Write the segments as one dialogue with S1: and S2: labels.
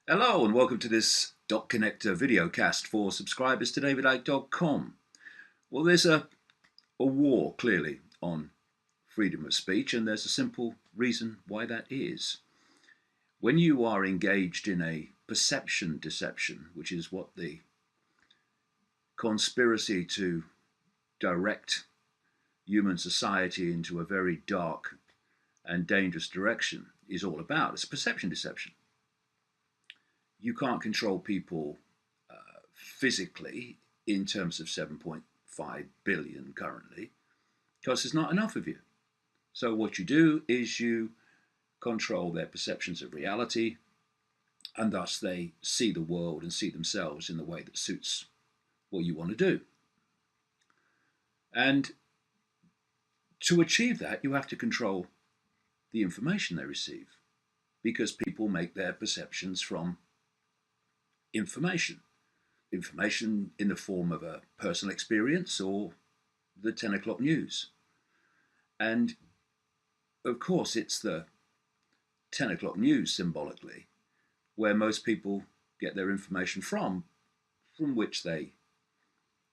S1: Hello and welcome to this Dot Connector video cast for subscribers to davidike.com. Well, there's a war clearly on freedom of speech, and there's a simple reason why that is. When you are engaged in a perception deception, which is what the conspiracy to direct human society into a very dark and dangerous direction is all about, it's a perception deception. You can't control people physically in terms of 7.5 billion currently because there's not enough of you. So what you do is you control their perceptions of reality, and thus they see the world and see themselves in the way that suits what you want to do. And to achieve that, you have to control the information they receive, because people make their perceptions from information in the form of a personal experience or the 10 o'clock news. And of course, it's the 10 o'clock news symbolically where most people get their information from which they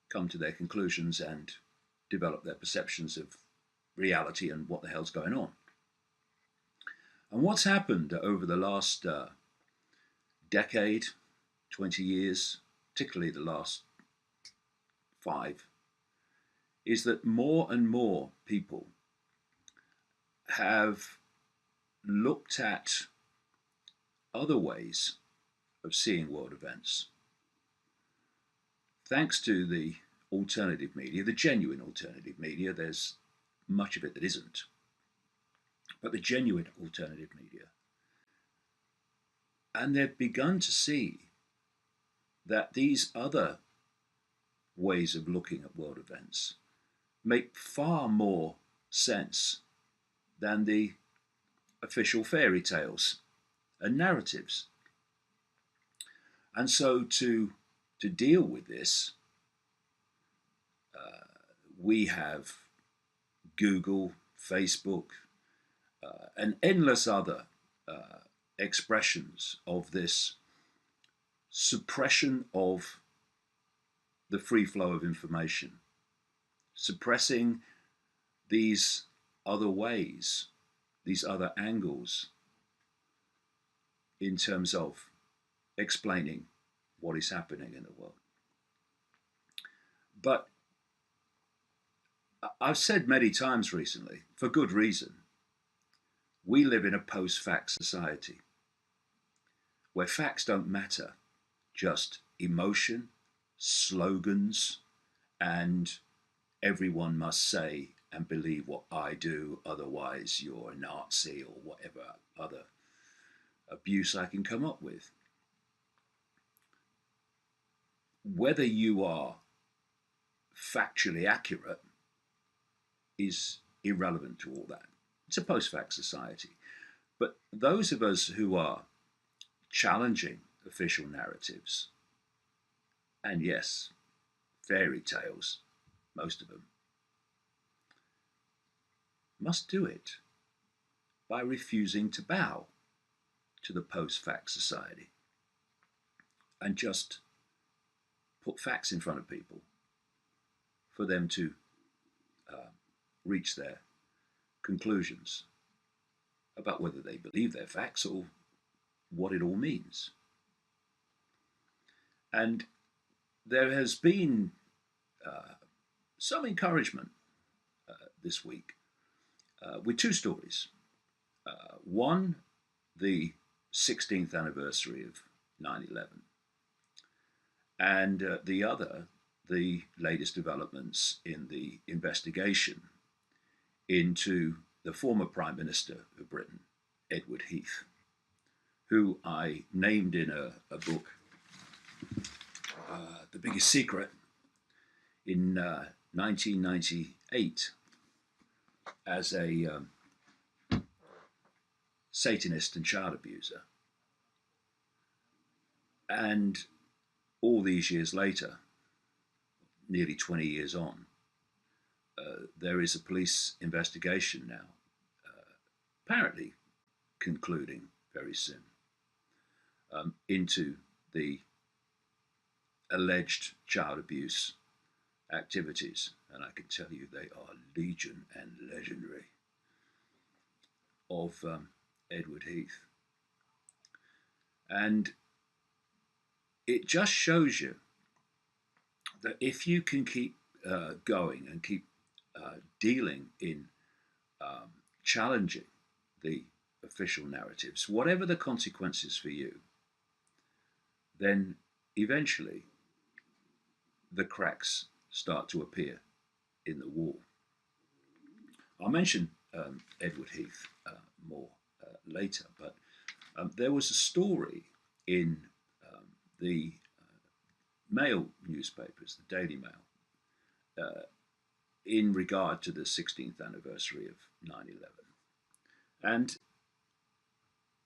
S1: come to their conclusions and develop their perceptions of reality and what the hell's going on. And what's happened over the last decade, 20 years, particularly the last 5, is that more and more people have looked at other ways of seeing world events. Thanks to the alternative media, the genuine alternative media, there's much of it that isn't, but the genuine alternative media. And they've begun to see that these other ways of looking at world events make far more sense than the official fairy tales and narratives. And so to deal with this, we have Google, Facebook, and endless other expressions of this suppression of the free flow of information, suppressing these other ways, these other angles in terms of explaining what is happening in the world. But I've said many times recently, for good reason, we live in a post-fact society where facts don't matter, just emotion, slogans, and everyone must say and believe what I do, otherwise you're a Nazi, or whatever other abuse I can come up with. Whether you are factually accurate is irrelevant to all that. It's a post-fact society. But those of us who are challenging official narratives, and yes, fairy tales, most of them, must do it by refusing to bow to the post-fact society and just put facts in front of people for them to reach their conclusions about whether they believe they're facts or what it all means. And there has been some encouragement this week with 2 stories. One, the 16th anniversary of 9/11, and the other, the latest developments in the investigation into the former Prime Minister of Britain, Edward Heath, who I named in a book, The Biggest Secret, in 1998 as a Satanist and child abuser. And all these years later, nearly 20 years on, there is a police investigation now, apparently concluding very soon. into the alleged child abuse activities. And I can tell you they are legion and legendary of Edward Heath. And it just shows you that if you can keep going and keep dealing in challenging the official narratives, whatever the consequences for you, then eventually the cracks start to appear in the wall. I'll mention Edward Heath more later, but there was a story in the Mail newspapers, the Daily Mail, in regard to the 16th anniversary of 9/11. And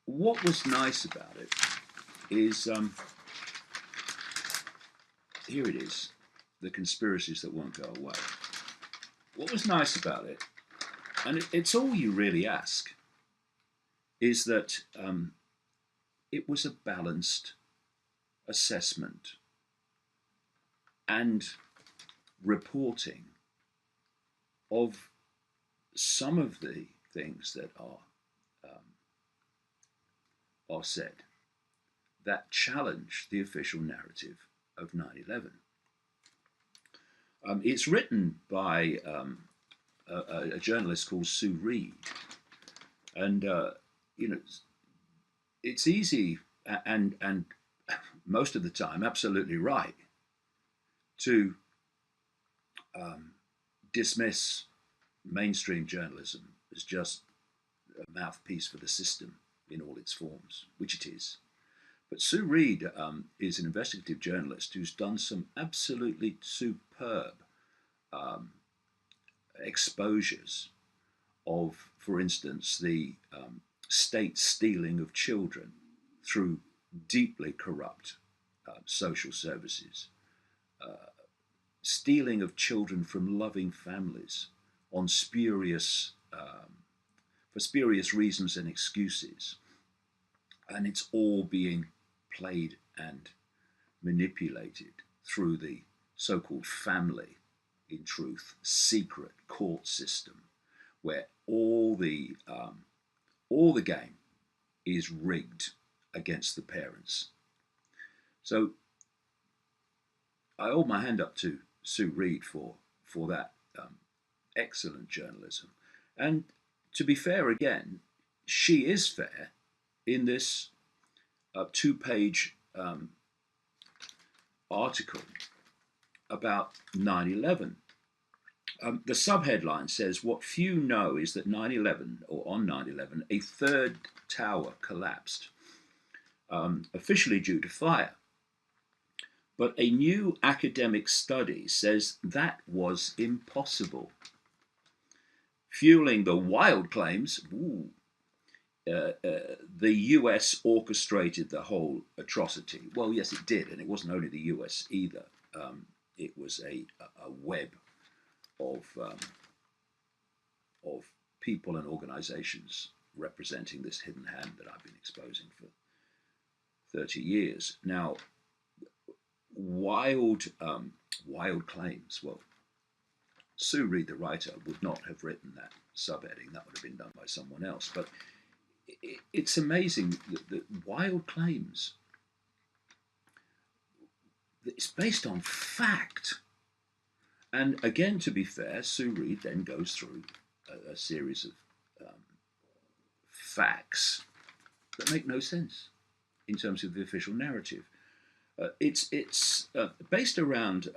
S1: what was nice about it is, here it is, the conspiracies that won't go away. What was nice about it, and it's all you really ask, is that it was a balanced assessment and reporting of some of the things that are said that challenge the official narrative of 9/11. It's written by a journalist called Sue Reed, and you know, it's easy and most of the time absolutely right to dismiss mainstream journalism as just a mouthpiece for the system in all its forms, which it is. But Sue Reed is an investigative journalist who's done some absolutely superb exposures of, for instance, the state stealing of children through deeply corrupt social services, stealing of children from loving families on for spurious reasons and excuses. And it's all being played and manipulated through the so-called family, in truth, secret court system, where all the game is rigged against the parents. So I hold my hand up to Sue Reed for that excellent journalism. And to be fair again, she is fair in this two-page article about 9/11. The subheadline says, "What few know is that 9/11, or on 9/11, a third tower collapsed, officially due to fire. But a new academic study says that was impossible, fueling the wild claims, the US orchestrated the whole atrocity." Well, yes, it did, and it wasn't only the US either. It was a web of people and organizations representing this hidden hand that I've been exposing for 30 years. Now, wild claims. Well, Sue Reed, the writer, would not have written that subheading. That would have been done by someone else. But it's amazing that wild claims, it's based on fact. And again, to be fair, Sue Reed then goes through a series of facts that make no sense in terms of the official narrative. It's based around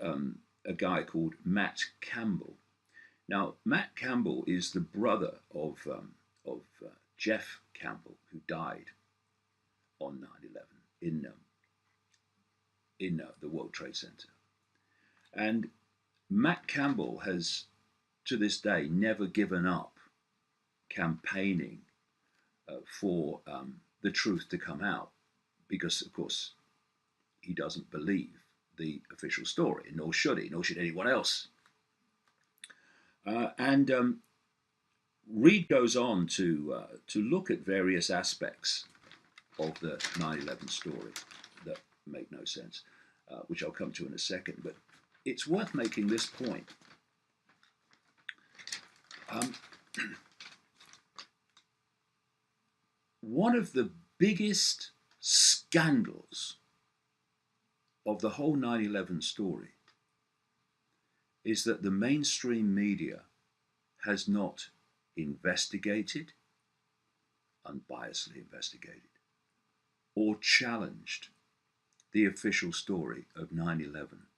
S1: a guy called Matt Campbell. Now, Matt Campbell is the brother of Jeff Campbell, who died on 9/11 in the World Trade Center. And Matt Campbell has, to this day, never given up campaigning for the truth to come out, because, of course, he doesn't believe the official story, nor should he, nor should anyone else. And Reed goes on to look at various aspects of the 9/11 story that make no sense, which I'll come to in a second. But it's worth making this point. One of the biggest scandals of the whole 9/11 story is that the mainstream media has not investigated, unbiasedly investigated, or challenged the official story of 9/11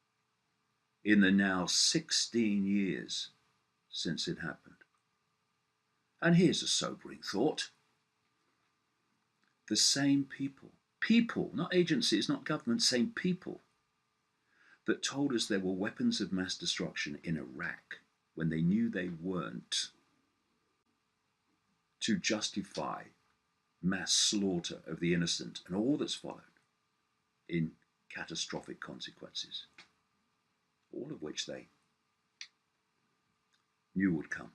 S1: in the now 16 years since it happened. And here's a sobering thought. The same people, not agencies, not governments, same people that told us there were weapons of mass destruction in Iraq when they knew they weren't, to justify mass slaughter of the innocent and all that's followed in catastrophic consequences, all of which they knew would come.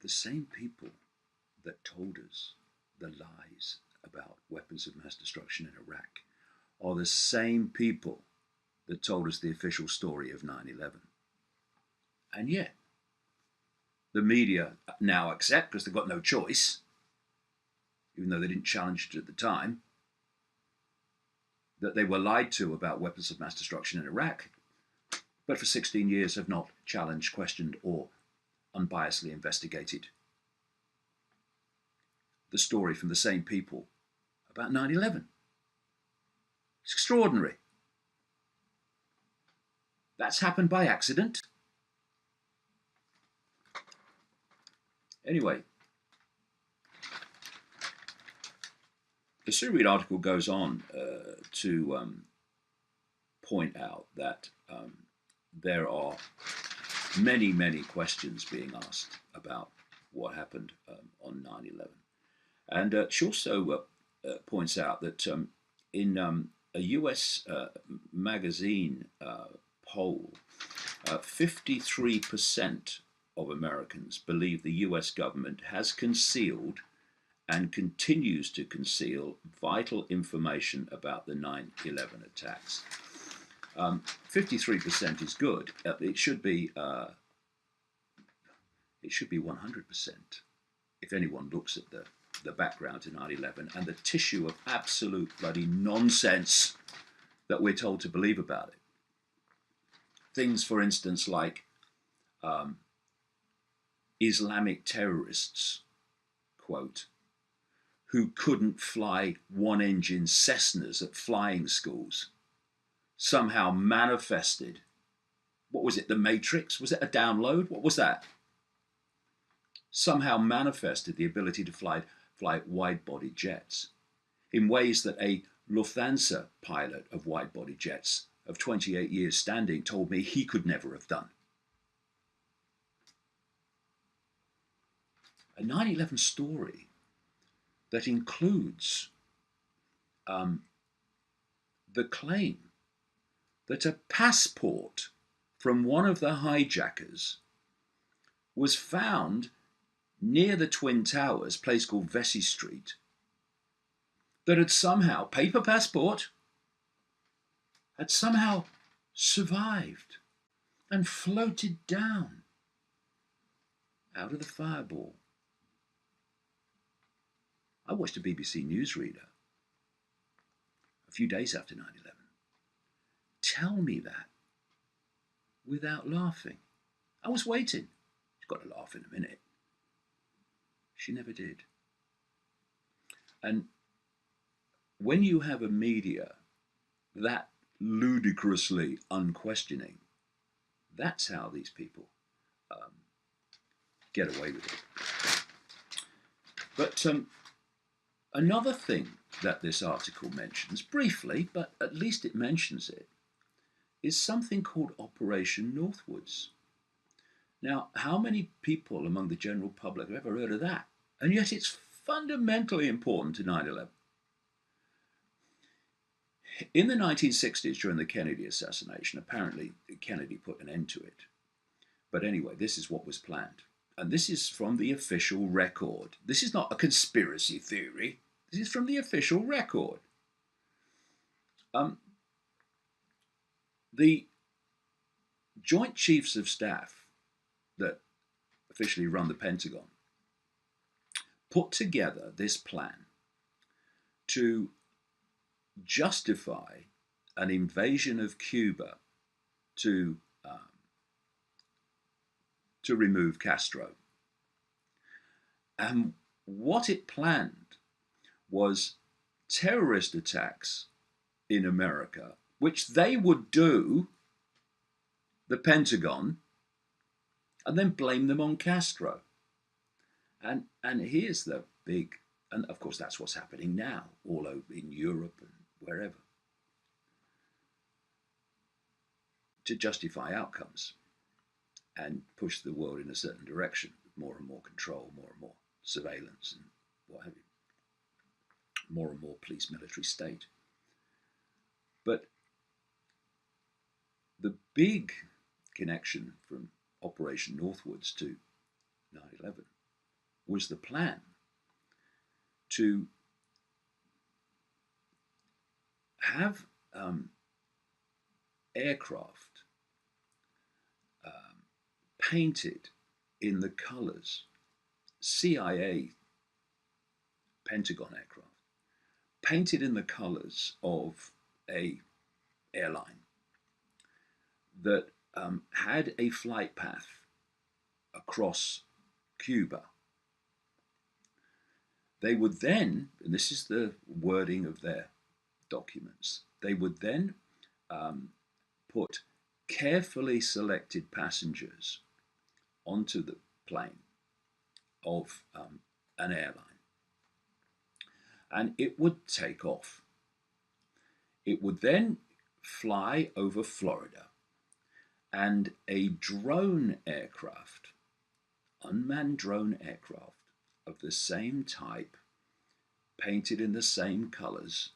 S1: The same people that told us the lies about weapons of mass destruction in Iraq are the same people that told us the official story of 9/11. And yet, the media now accept, because they've got no choice, even though they didn't challenge it at the time, that they were lied to about weapons of mass destruction in Iraq, but for 16 years have not challenged, questioned, or unbiasedly investigated the story from the same people about 9/11. It's extraordinary. That's happened by accident. Anyway, the Surreed article goes on to point out that there are many, many questions being asked about what happened on 9/11. And she also points out that in a US magazine poll, 53% of Americans believe the US government has concealed and continues to conceal vital information about the 9/11 attacks. 53% is good. It should be 100% if anyone looks at the background to 9/11 and the tissue of absolute bloody nonsense that we're told to believe about it. Things, for instance, like Islamic terrorists, quote, who couldn't fly one-engine Cessnas at flying schools, somehow manifested, what was it, the Matrix? Was it a download? What was that? Somehow manifested the ability to fly wide-body jets in ways that a Lufthansa pilot of wide-body jets of 28 years standing told me he could never have done. A 9/11 story that includes the claim that a passport from one of the hijackers was found near the Twin Towers, a place called Vesey Street, that had somehow, paper passport, had somehow survived and floated down out of the fireball. I watched a BBC newsreader a few days after 9/11 tell me that without laughing. I was waiting. She's got to laugh in a minute. She never did. And when you have a media that ludicrously unquestioning, that's how these people get away with it. But another thing that this article mentions, briefly, but at least it mentions it, is something called Operation Northwoods. Now, how many people among the general public have ever heard of that? And yet it's fundamentally important to 9/11. In the 1960s, during the Kennedy assassination, apparently Kennedy put an end to it. But anyway, this is what was planned. and this is from the official record. This is not a conspiracy theory. This is from the official record. The Joint Chiefs of Staff that officially run the Pentagon put together this plan to justify an invasion of Cuba to remove Castro. And what it planned was terrorist attacks in America, which they would do, the Pentagon, and then blame them on Castro. And here's the big, and of course that's what's happening now all over in Europe and wherever, to justify outcomes and push the world in a certain direction, more and more control, more and more surveillance, and what have you, more and more police military state. But the big connection from Operation Northwoods to 9/11 was the plan to have aircraft painted in the colors, CIA Pentagon aircraft, painted in the colors of a airline that had a flight path across Cuba. They would then, and this is the wording of their documents, they would then put carefully selected passengers onto the plane of an airline, and it would take off. It would then fly over Florida, and a drone aircraft, unmanned drone aircraft of the same type, painted in the same colors,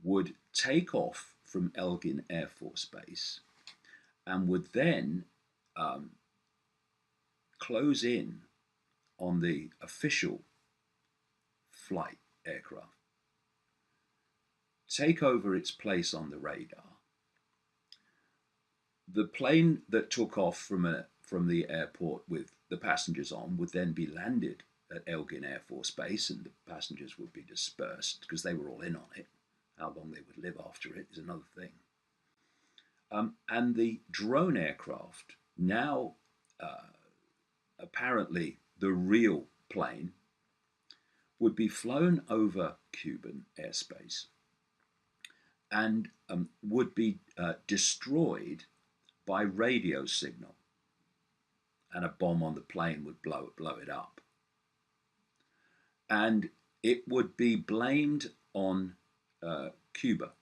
S1: would take off from Elgin Air Force Base and would then close in on the official flight aircraft, take over its place on the radar. The plane that took off from the airport with the passengers on would then be landed at Elgin Air Force Base, and the passengers would be dispersed because they were all in on it. How long they would live after it is another thing. And the drone aircraft, now apparently the real plane, would be flown over Cuban airspace and would be destroyed by radio signal, and a bomb on the plane would blow it up. And it would be blamed on Cuba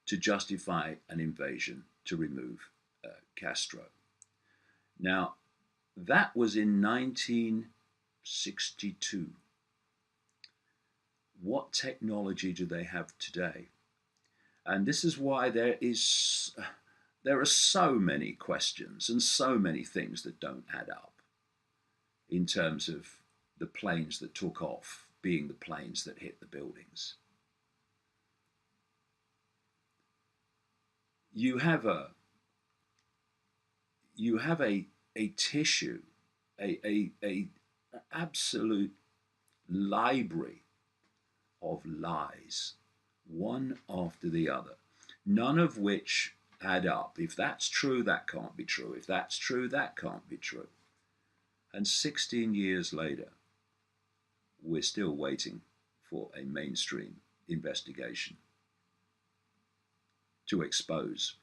S1: to justify an invasion to remove Castro. Now, that was in 1962. What technology do they have today? And this is why there are so many questions and so many things that don't add up in terms of the planes that took off being the planes that hit the buildings. You have a tissue, a absolute library of lies, one after the other, none of which add up. If that's true, that can't be true. If that's true, that can't be true. And 16 years later, we're still waiting for a mainstream investigation to expose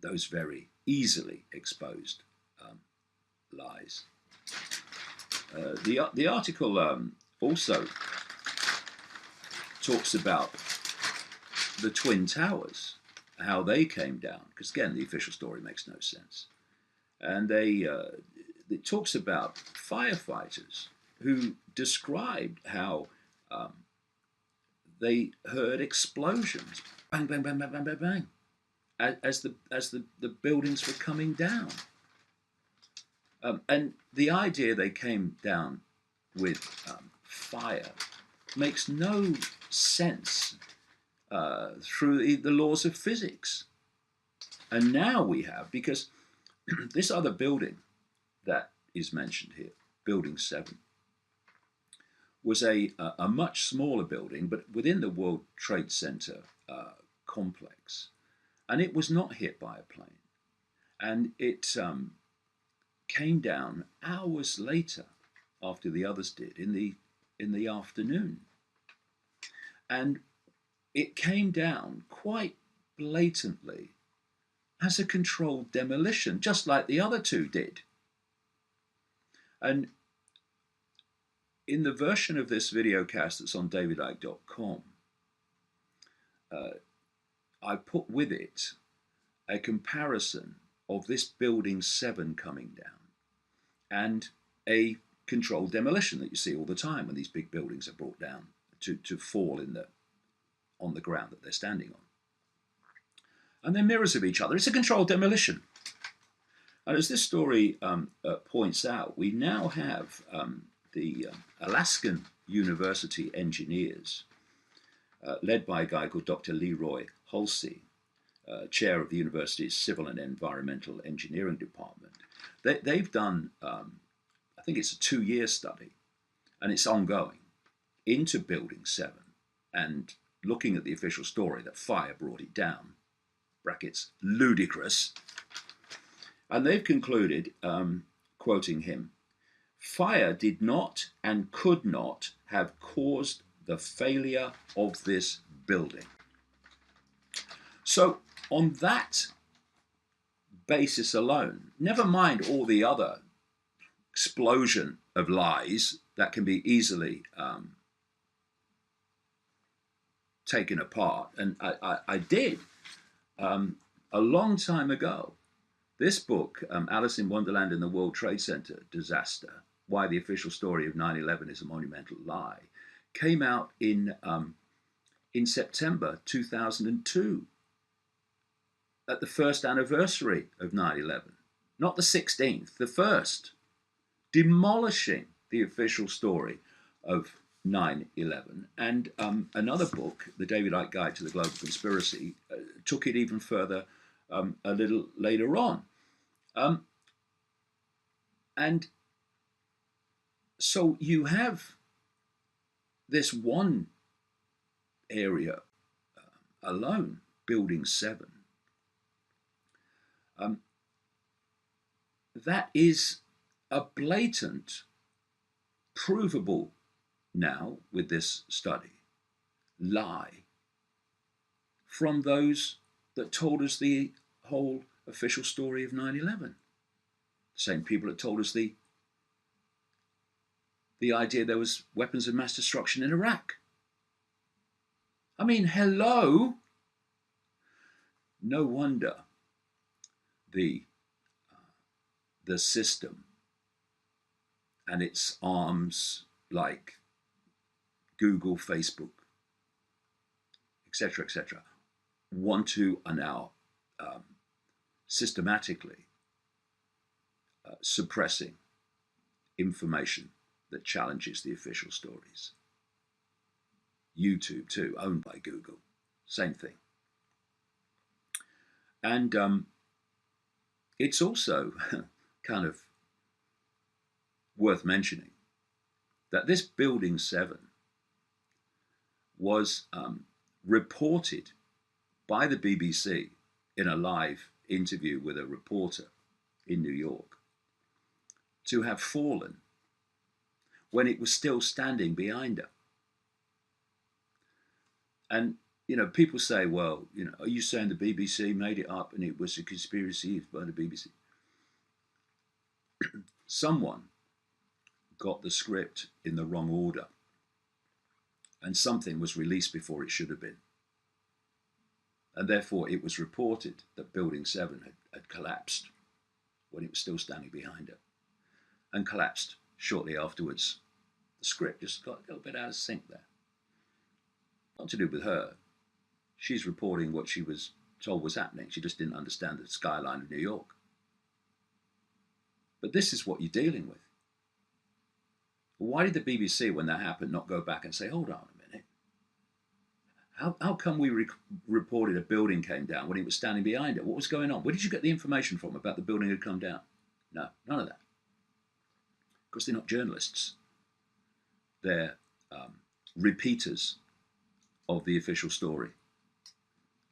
S1: those very easily exposed lies. The article also talks about the Twin Towers, how they came down, because again, the official story makes no sense. And it talks about firefighters who described how they heard explosions, bang, bang, bang, bang, bang, bang, bang, as the buildings were coming down. And the idea they came down with fire makes no sense through the laws of physics. And now we have, because this other building that is mentioned here, Building 7, was a much smaller building, but within the World Trade Center complex. And it was not hit by a plane. And it came down hours later, after the others did, in the afternoon. And it came down quite blatantly as a controlled demolition, just like the other two did. And in the version of this video cast that's on davidicke.com, I put with it a comparison of this Building 7 coming down and a controlled demolition that you see all the time when these big buildings are brought down to fall on the ground that they're standing on. And they're mirrors of each other. It's a controlled demolition. And as this story points out, we now have the Alaskan University engineers, led by a guy called Dr. Leroy Hulsey, chair of the university's Civil and Environmental Engineering Department. They've done, I think it's a 2-year study, and it's ongoing, into Building 7, and looking at the official story that fire brought it down, brackets, ludicrous. And they've concluded, quoting him, "Fire did not and could not have caused the failure of this building." So on that basis alone, never mind all the other explosion of lies that can be easily taken apart, and I did a long time ago. This book, Alice in Wonderland and the World Trade Center Disaster, Why the Official Story of 9/11 is a Monumental Lie, came out in September 2002, at the first anniversary of 9/11. Not the 16th, the first, demolishing the official story of 9/11. And another book, The David Icke Guide to the Global Conspiracy, took it even further a little later on. And so you have this one area alone, Building 7, that is a blatant, provable now with this study, lie from those that told us the whole official story of 9/11. The same people that told us the idea there was weapons of mass destruction in Iraq. I mean, hello. No wonder the system and its arms like Google, Facebook, etc., want to are now systematically suppressing information that challenges the official stories. YouTube too, owned by Google, same thing. And it's also kind of worth mentioning that this Building 7 was reported by the BBC in a live interview with a reporter in New York to have fallen when it was still standing behind her. And, you know, people say, well, you know, are you saying the BBC made it up and it was a conspiracy by the BBC? Someone got the script in the wrong order, and something was released before it should have been. And therefore it was reported that Building 7 had collapsed when it was still standing behind her, and collapsed shortly afterwards. The script just got a little bit out of sync there. Not to do with her. She's reporting what she was told was happening. She just didn't understand the skyline of New York. But this is what you're dealing with. Why did the BBC, when that happened, not go back and say, hold on a minute? How come we reported a building came down when he was standing behind it? What was going on? Where did you get the information from about the building had come down? No, none of that. Because they're not journalists. They're repeaters of the official story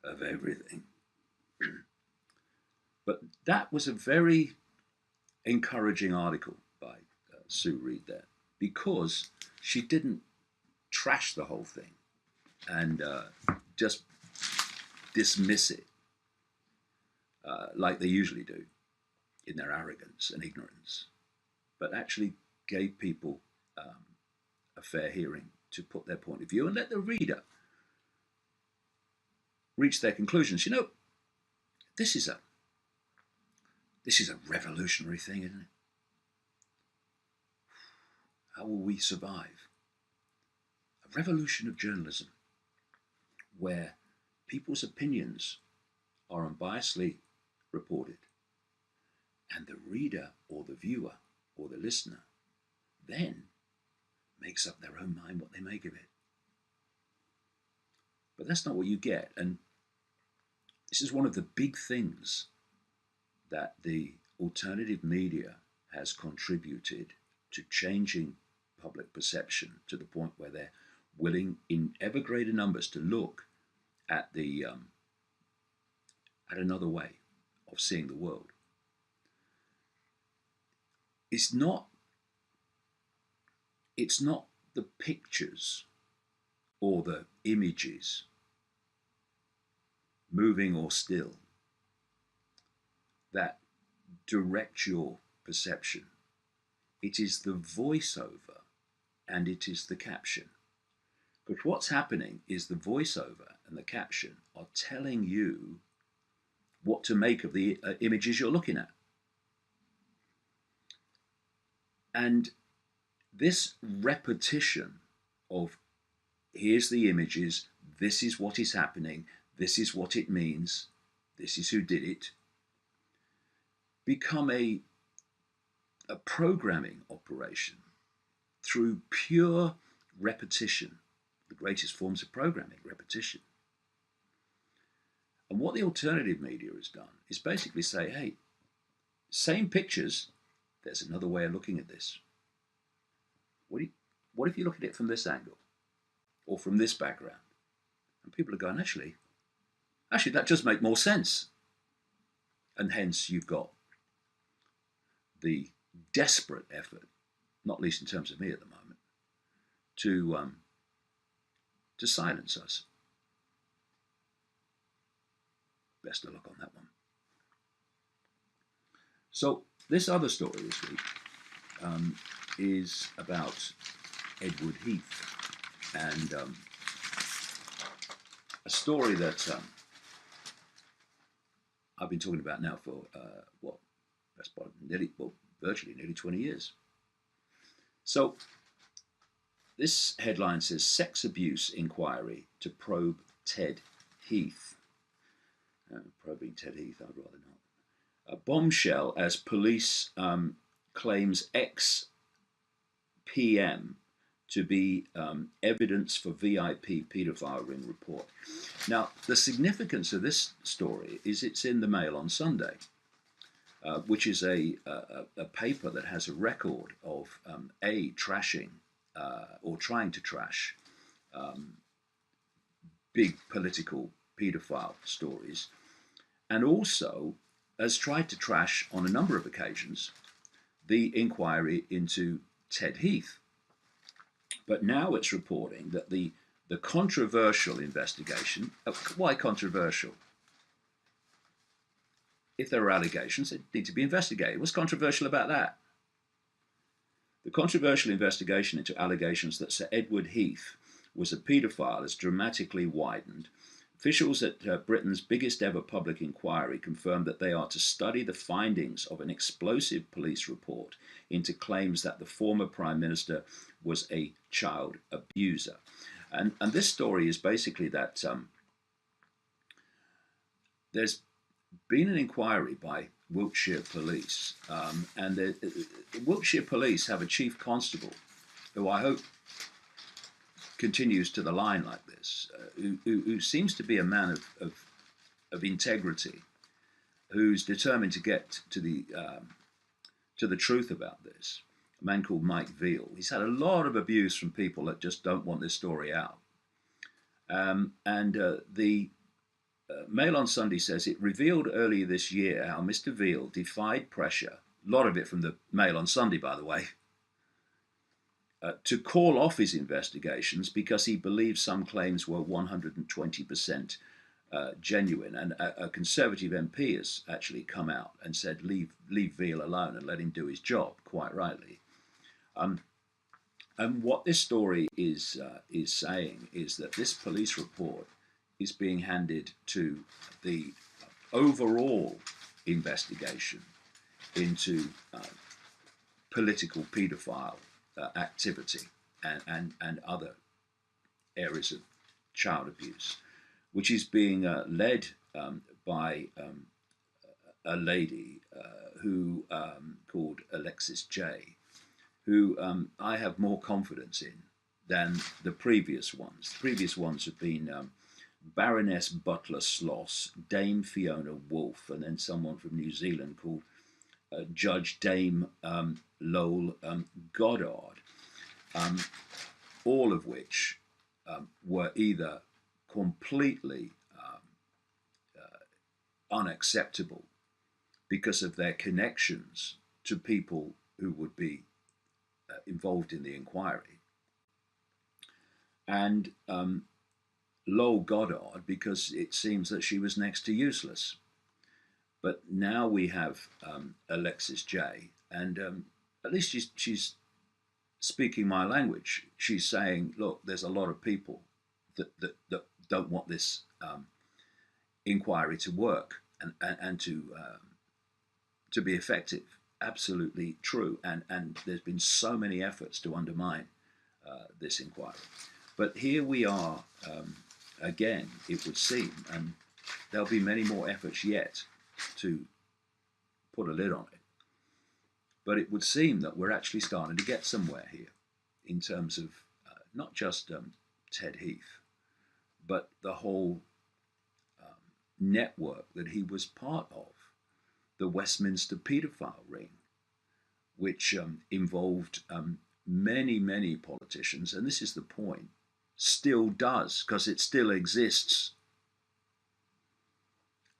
S1: of everything. But that was a very encouraging article by Sue Reed there, because she didn't trash the whole thing and just dismiss it like they usually do in their arrogance and ignorance, but actually gave people a fair hearing to put their point of view and let the reader reach their conclusions. You know, this is a revolutionary thing, isn't it? How will we survive? A revolution of journalism where people's opinions are unbiasedly reported, and the reader or the viewer or the listener then makes up their own mind what they make of it. But that's not what you get. And this is one of the big things that the alternative media has contributed to changing public perception to the point where they're willing in ever greater numbers to look at the at another way of seeing the world. It's not the pictures or the images, moving or still, that direct your perception. It is the voiceover and it is the caption. Because what's happening is the voiceover and the caption are telling you what to make of the images you're looking at. And this repetition of here's the images, this is what is happening, this is what it means, this is who did it, become a programming operation through pure repetition, the greatest forms of programming, repetition. And what the alternative media has done is basically say, hey, same pictures, there's another way of looking at this. What if you look at it from this angle or from this background? And people are going, actually, that does make more sense. And hence you've got the desperate effort, not least in terms of me at the moment, to silence us. Best of luck on that one. So this other story this week is about Edward Heath, and a story that I've been talking about now for virtually nearly 20 years. So this headline says, sex abuse inquiry to probe Ted Heath. Probing Ted Heath, I'd rather not. A bombshell as police claims ex-PM to be evidence for VIP paedophile ring report. Now, the significance of this story is it's in the Mail on Sunday, which is a paper that has a record of trashing or trying to trash big political paedophile stories, and also has tried to trash on a number of occasions the inquiry into Ted Heath. But now it's reporting that the controversial investigation, why controversial? If there are allegations, they need to be investigated. What's controversial about that? The controversial investigation into allegations that Sir Edward Heath was a paedophile has dramatically widened. Officials at Britain's biggest ever public inquiry confirmed that they are to study the findings of an explosive police report into claims that the former Prime Minister was a child abuser. And this story is basically that there's been an inquiry by Wiltshire Police, and the Wiltshire Police have a chief constable who I hope continues to the line like this, who seems to be a man of integrity, who's determined to get to the truth about this. A man called Mike Veal. He's had a lot of abuse from people that just don't want this story out. The Mail on Sunday says it revealed earlier this year how Mr. Veal defied pressure, a lot of it from the Mail on Sunday, by the way, to call off his investigations because he believed some claims were 120% genuine. And a Conservative MP has actually come out and said, leave Veal alone and let him do his job, quite rightly. And what this story is saying is that this police report is being handed to the overall investigation into political paedophile activity and other areas of child abuse, which is being led by a lady who called Alexis J, who I have more confidence in than the previous ones. The previous ones have been Baroness Butler Sloss, Dame Fiona Wolf, and then someone from New Zealand called Judge Dame Lowell Goddard, all of which were either completely unacceptable because of their connections to people who would be involved in the inquiry, and Lowell Goddard because it seems that she was next to useless. But now we have Alexis J, and at least she's speaking my language. She's saying, look, there's a lot of people that don't want this inquiry to work and to be effective. Absolutely true. And there's been so many efforts to undermine this inquiry. But here we are again, it would seem, and there'll be many more efforts yet to put a lid on it. But it would seem that we're actually starting to get somewhere here in terms of not just Ted Heath, but the whole network that he was part of, the Westminster paedophile ring, which involved many, many politicians, and this is the point, still does, because it still exists.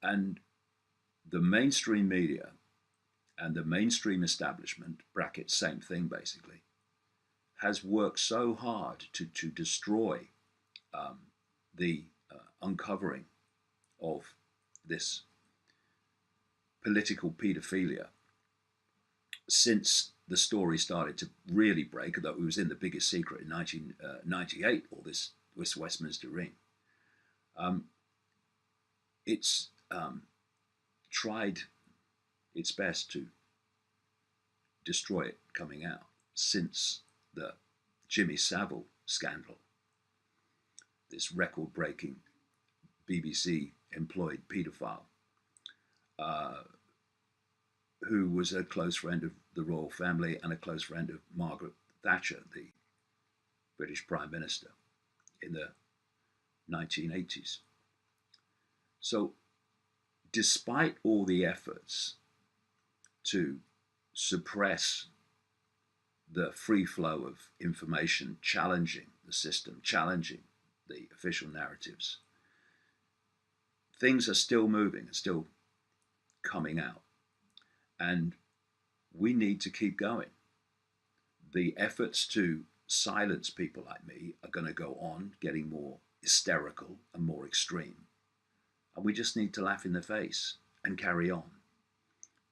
S1: And the mainstream media and the mainstream establishment, brackets, same thing basically, has worked so hard to destroy the uncovering of this political paedophilia since the story started to really break, although it was in the biggest secret in 1998, all this Westminster ring. It's tried its best to destroy it coming out since the Jimmy Savile scandal, this record-breaking BBC-employed paedophile who was a close friend of the royal family and a close friend of Margaret Thatcher, the British Prime Minister, in the 1980s. So, despite all the efforts to suppress the free flow of information, challenging the system, challenging the official narratives, things are still moving, still coming out. And we need to keep going. The efforts to silence people like me are going to go on, getting more hysterical and more extreme. And we just need to laugh in the face and carry on,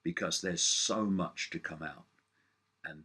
S1: because there's so much to come out. And